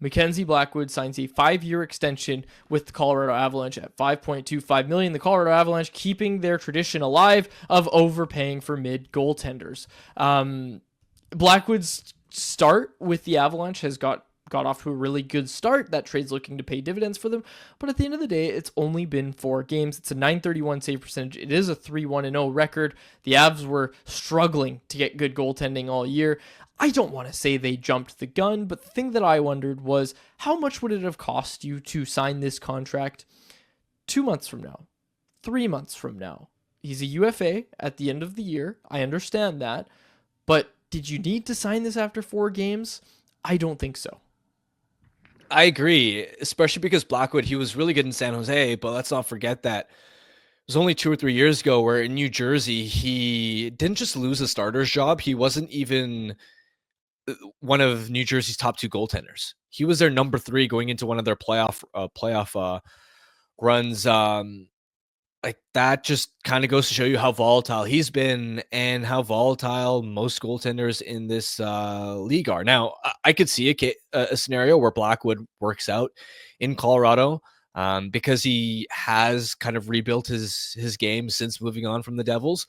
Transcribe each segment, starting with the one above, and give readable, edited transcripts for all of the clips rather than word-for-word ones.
Mackenzie Blackwood signs a 5-year extension with the Colorado Avalanche at $5.25 million. The Colorado Avalanche keeping their tradition alive of overpaying for mid goaltenders. Blackwood's start with the Avalanche has got off to a really good start. That trade's looking to pay dividends for them. But at the end of the day, it's only been 4 games. It's a .931 save percentage. It is a 3-1-0 record. The Avs were struggling to get good goaltending all year. I don't want to say they jumped the gun, but the thing that I wondered was, how much would it have cost you to sign this contract 2 months from now, 3 months from now? He's a UFA at the end of the year. I understand that. But did you need to sign this after 4 games? I don't think so. I agree, especially because Blackwood, he was really good in San Jose, but let's not forget that it was only 2 or 3 years ago where in New Jersey, he didn't just lose a starter's job. He wasn't even one of New Jersey's top 2 goaltenders. He was their number 3 going into one of their playoff runs. Like that just kind of goes to show you how volatile he's been and how volatile most goaltenders in this league are. Now, I could see a scenario where Blackwood works out in Colorado because he has kind of rebuilt his game since moving on from the Devils.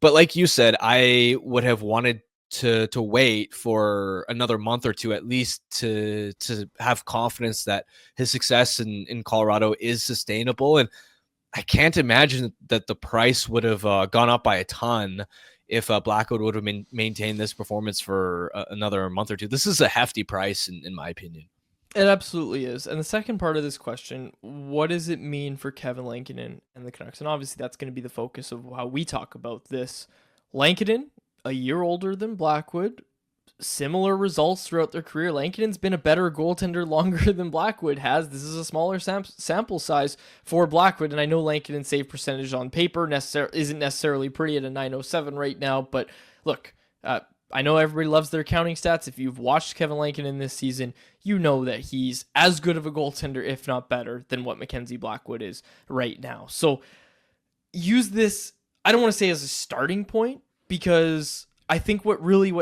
But like you said, I would have wanted to wait for another month or 2 at least to have confidence that his success in Colorado is sustainable. And I can't imagine that the price would have gone up by a ton if Blackwood would have maintained this performance for another month or 2. This is a hefty price, in my opinion. It absolutely is. And the second part of this question, what does it mean for Kevin Lankinen and the Canucks? And obviously that's going to be the focus of how we talk about this. Lankinen, a year older than Blackwood, similar results throughout their career. Lankinen's been a better goaltender longer than Blackwood has. This is a smaller sample size for Blackwood, and I know Lankinen's save percentage on paper isn't necessarily pretty at a .907 right now, but look, I know everybody loves their counting stats. If you've watched Kevin Lankinen this season, you know that he's as good of a goaltender, if not better, than what Mackenzie Blackwood is right now. So use this, I don't want to say as a starting point, because I think what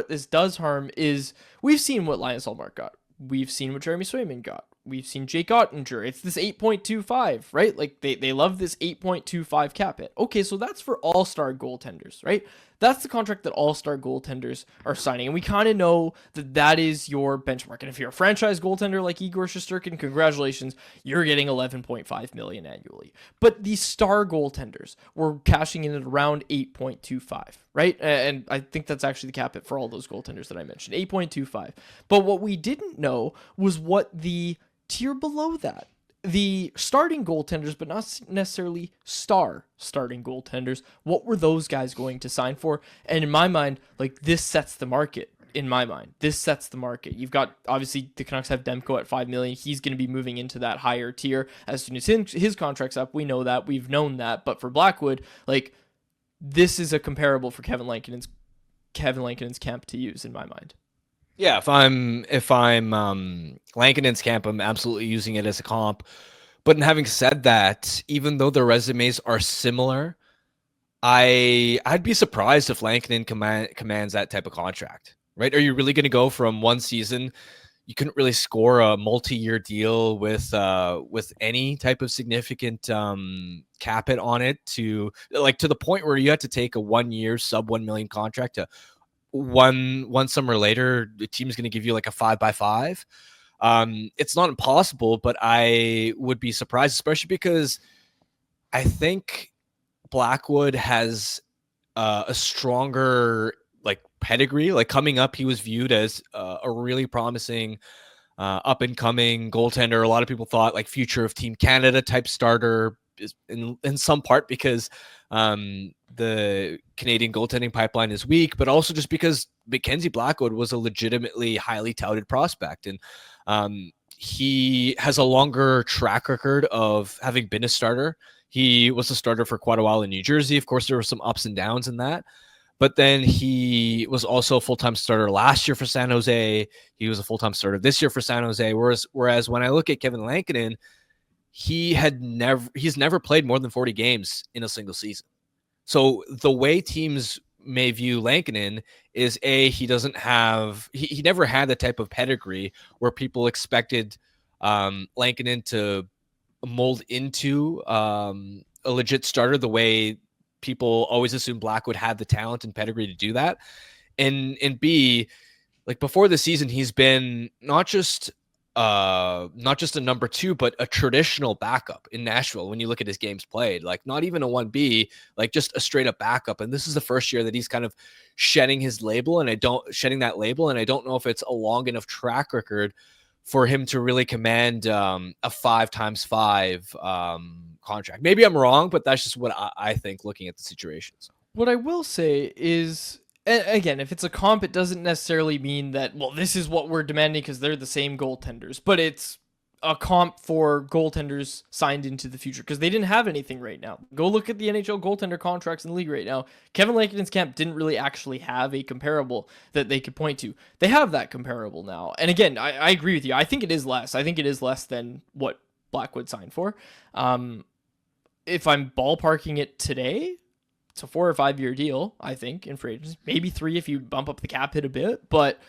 this does harm is we've seen what Linus Ullmark got. We've seen what Jeremy Swayman got. We've seen Jake Ottinger. It's this 8.25, right? Like they love this 8.25 cap hit. Okay, so that's for all-star goaltenders, right? That's the contract that all-star goaltenders are signing. And we kind of know that is your benchmark. And if you're a franchise goaltender like Igor Shesterkin, congratulations, you're getting $11.5 million annually. But these star goaltenders were cashing in at around 8.25, right? And I think that's actually the cap hit for all those goaltenders that I mentioned, 8.25. But what we didn't know was what the tier below that, the starting goaltenders, but not necessarily star starting goaltenders, what were those guys going to sign for? And in my mind, like, this sets the market. In my mind, this sets the market. You've got, obviously, the Canucks have Demko at $5 million. He's going to be moving into that higher tier as soon as his contract's up. We know that. We've known that. But for Blackwood, like, this is a comparable for Kevin Lankinen's camp to use, in my mind. Yeah, if I'm Lankinen's camp, I'm absolutely using it as a comp. But in having said that, even though their resumes are similar, I'd be surprised if Lankinen commands that type of contract. Right? Are you really going to go from one season? You couldn't really score a multi-year deal with any type of significant cap hit on it to the point where you had to take a 1-year sub $1 million contract to one summer later, the team's going to give you like a 5x5. It's not impossible, but I would be surprised, especially because I think Blackwood has a stronger pedigree. Like coming up, he was viewed as a really promising up and coming goaltender. A lot of people thought like future of Team Canada type starter, in some part because the Canadian goaltending pipeline is weak, but also just because Mackenzie Blackwood was a legitimately highly touted prospect. And he has a longer track record of having been a starter. He was a starter for quite a while in New Jersey. Of course, there were some ups and downs in that. But then he was also a full-time starter last year for San Jose. He was a full-time starter this year for San Jose. Whereas when I look at Kevin Lankinen, he's never played more than 40 games in a single season. So the way teams may view Lankinen is he doesn't have he never had the type of pedigree where people expected Lankinen to mold into a legit starter the way people always assumed Blackwood had the talent and pedigree to do that. And B, like before the season, he's been not just a number two, but a traditional backup in Nashville. When you look at his games played, like not even a 1B, like just a straight up backup. And this is the first year that he's kind of shedding that label. And I don't know if it's a long enough track record for him to really command a 5x5 contract. Maybe I'm wrong, but that's just what I think looking at the situations. What I will say is, again, if it's a comp, it doesn't necessarily mean that, well, this is what we're demanding because they're the same goaltenders, but it's a comp for goaltenders signed into the future because they didn't have anything right now. Go look at the NHL goaltender contracts in the league right now. Kevin Lankinen's camp didn't really actually have a comparable that they could point to. They have that comparable now. And again, I agree with you. I think it is less. I think it is less than what Blackwood signed for. If I'm ballparking it today, it's a 4 or 5 year deal, I think, in free agency. Maybe 3 if you bump up the cap hit a bit, but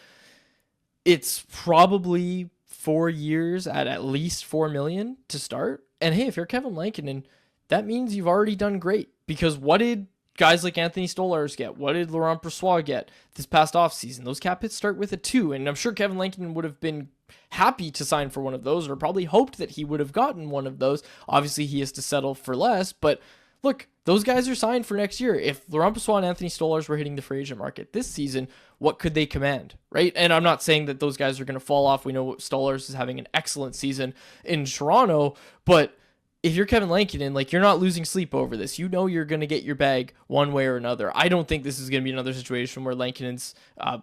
it's probably 4 years at least $4 million to start. And hey, if you're Kevin Lankinen, that means you've already done great, because what did guys like Anthony Stolarz get? What did Laurent Brossoit get this past offseason? Those cap hits start with a 2, and I'm sure Kevin Lankinen would have been happy to sign for one of those, or probably hoped that he would have gotten one of those. Obviously, he has to settle for less, but look, those guys are signed for next year. If Laurent Brossoit and Anthony Stolarz were hitting the free agent market this season, what could they command, right? And I'm not saying that those guys are going to fall off. We know Stolarz is having an excellent season in Toronto, but if you're Kevin Lankinen, like, you're not losing sleep over this. You know you're going to get your bag one way or another. I don't think this is going to be another situation where Lankinen's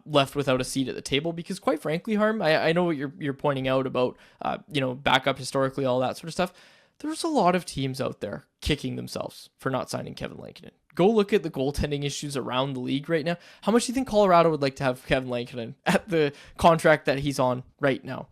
left without a seat at the table, because quite frankly, Harm, I know what you're pointing out about, backup historically, all that sort of stuff. There's a lot of teams out there kicking themselves for not signing Kevin Lankinen. Go look at the goaltending issues around the league right now. How much do you think Colorado would like to have Kevin Lankinen at the contract that he's on right now?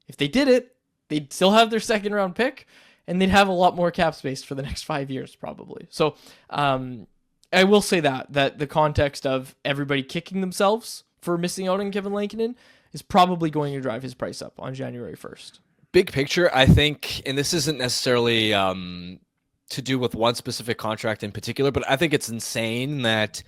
If they did it, they'd still have their second round pick, and they'd have a lot more cap space for the next 5 years probably. So I will say that the context of everybody kicking themselves for missing out on Kevin Lankinen is probably going to drive his price up on January 1st. Big picture, I think, and this isn't necessarily to do with one specific contract in particular, but I think it's insane that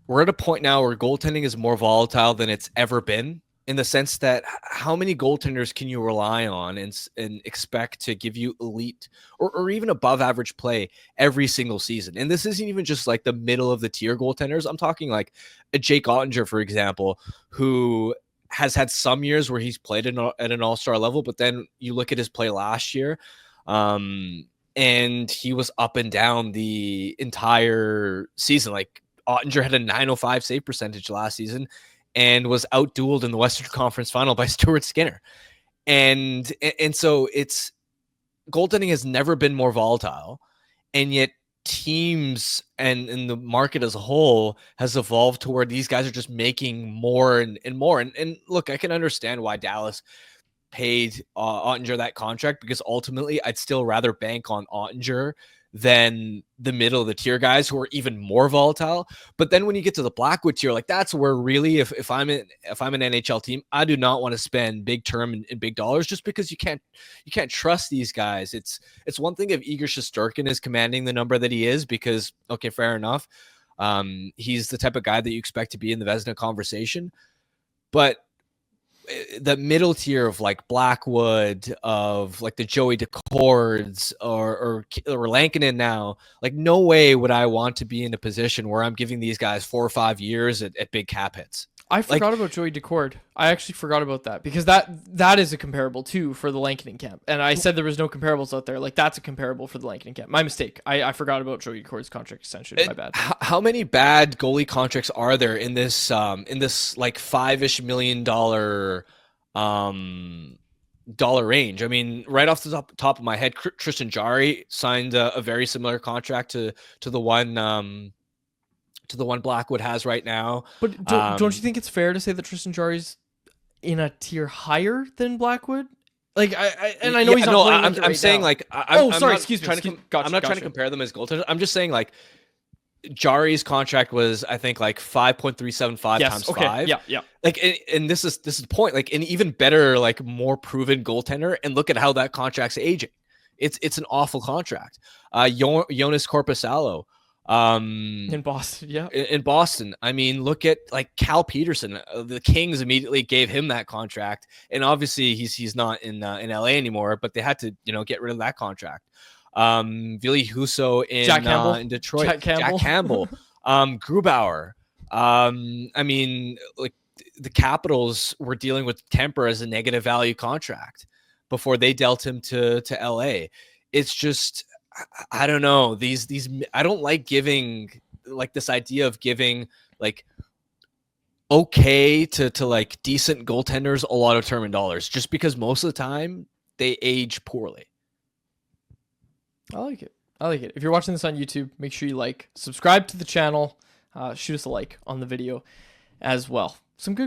we're at a point now where goaltending is more volatile than it's ever been, in the sense that how many goaltenders can you rely on and expect to give you elite or even above average play every single season? And this isn't even just like the middle of the tier goaltenders. I'm talking like a Jake Ottinger, for example, who has had some years where he's played at an all-star level, but then you look at his play last year, and he was up and down the entire season. Like, Ottinger had a .905 save percentage last season and was outdueled in the Western Conference Final by Stuart Skinner. And so it's, goaltending has never been more volatile, and yet teams and the market as a whole has evolved to where these guys are just making more and more. And look, I can understand why Dallas paid Ottinger that contract, because ultimately I'd still rather bank on Ottinger than the middle of the tier guys who are even more volatile. But then when you get to the Blackwood tier, like, that's where really, if I'm an NHL team, I do not want to spend big term and big dollars, just because you can't trust these guys. It's one thing if Igor Shesterkin is commanding the number that he is, because, okay, fair enough. He's the type of guy that you expect to be in the Vezina conversation. But the middle tier of like Blackwood, of like the Joey Decords or Lankinen now, like, no way would I want to be in a position where I'm giving these guys 4 or 5 years at big cap hits. I forgot about Joey Decord. I actually forgot about that, because that is a comparable too for the Lankinen camp. And I said there was no comparables out there. Like, that's a comparable for the Lankinen camp. My mistake. I forgot about Joey Decord's contract extension. My bad. How many bad goalie contracts are there in this like $5-ish million dollar range? I mean, right off the top of my head, Tristan Jarry signed a very similar contract to the one Blackwood has right now. But don't you think it's fair to say that Tristan Jarry's in a tier higher than Blackwood? Like, I know he's not playing. I'm saying, now. like, I'm not trying to compare them as goaltenders. I'm just saying, like, Jari's contract was, I think, like 5.375 Yes. times Okay. 5. Yeah. Yeah. Like, and this is the point. Like, an even better, like, more proven goaltender. And look at how that contract's aging. It's an awful contract. Jonas Corposalo, In Boston. Yeah. in Boston. I mean, look at like Cal Peterson. The Kings immediately gave him that contract, and obviously he's not in LA anymore. But they had to get rid of that contract. Ville Husso in Detroit. Jack Campbell. Grubauer. I mean, like the Capitals were dealing with Temper as a negative value contract before they dealt him to LA. It's just, I don't know. These I don't like giving, like, this idea of giving like okay to like decent goaltenders a lot of term and dollars, just because most of the time they age poorly. I like it. If you're watching this on YouTube, make sure you subscribe to the channel, shoot us a like on the video as well. Some good